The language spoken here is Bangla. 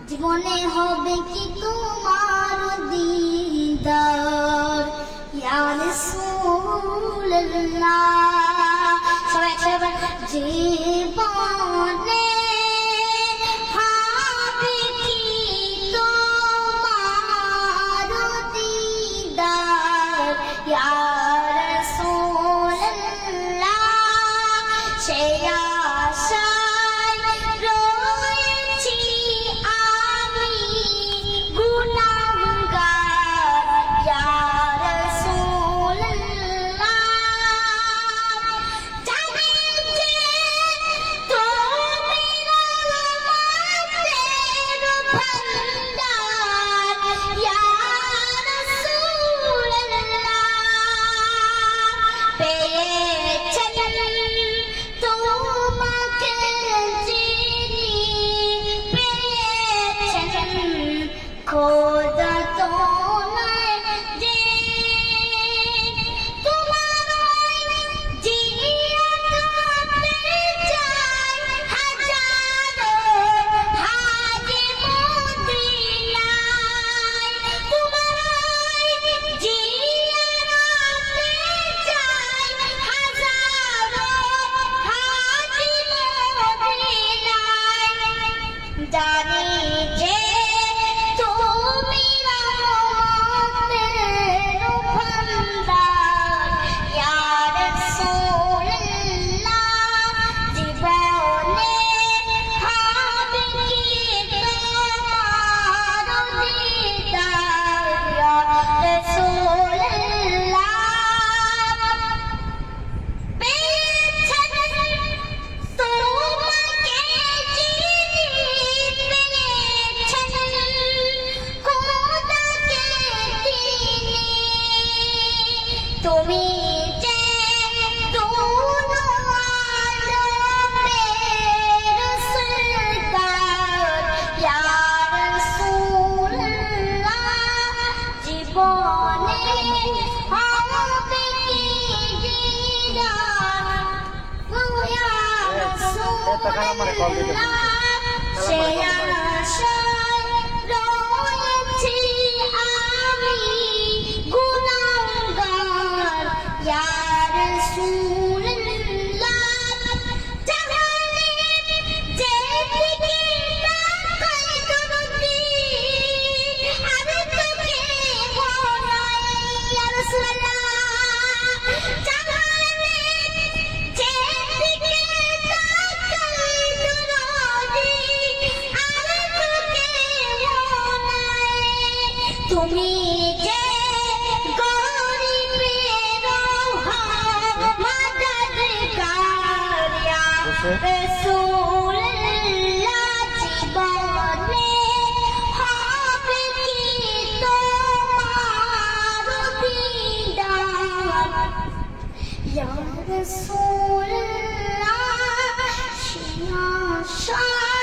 জীবনে হবে কি তোমার দিদার ইয়া রাসূলুল্লাহ। সবাই একসাথে জীবনে হবে কি তোমার দিদার ইয়া রাসূলুল্লাহ। সে আশায় রয়েছি আমি গুনাহগার ইয়া রাসূলুল্লাহ। জানি যে তুমি রহমতের ভান্ডার ইয়া রাসূলুল্লাহ। পেয়েছেন তোমাকে যিনি পেয়েছেন খোদা তো নয় যে তোমার জিয়াত হতে চায় হাজারো হাজি মদিনায়। তোমার জিয়াত হতে চায় হাজারো হাজি মদিনায়। জানি যে তুমি রহমতের ভান্ডার ইয়া রাসূলুল্লাহ। জীবনে হবে কি তোমার দিদার ইয়া রাসূলুল্লাহ। পেয়েছেন তোমাকে যিনি পেয়েছেন খোদাকে তিনি। তুমি যে দোনো আলমের সরদার ইয়া রাসূলুল্লাহ। জীবনে হবে কি দিদার ইয়া রাসূলুল্লাহ। সে আশায় রয়েছি আমি গুনাহগার ইয়া রাসূলুল্লাহ। জাহানের যেদিকে তাকাই দরদি আমি তোকে মনাই ইয়া রাসূলুল্লাহ। জাহানের যেদিকে তাকাই দরদি আমি তোকে মনাই। তুমি যে গরিবের মাদদগার ইয়া রাসূলুল্লাহ। জীবনে হবে কি তোমার দিদার ইয়া রাসূলুল্লাহ। সে আশায়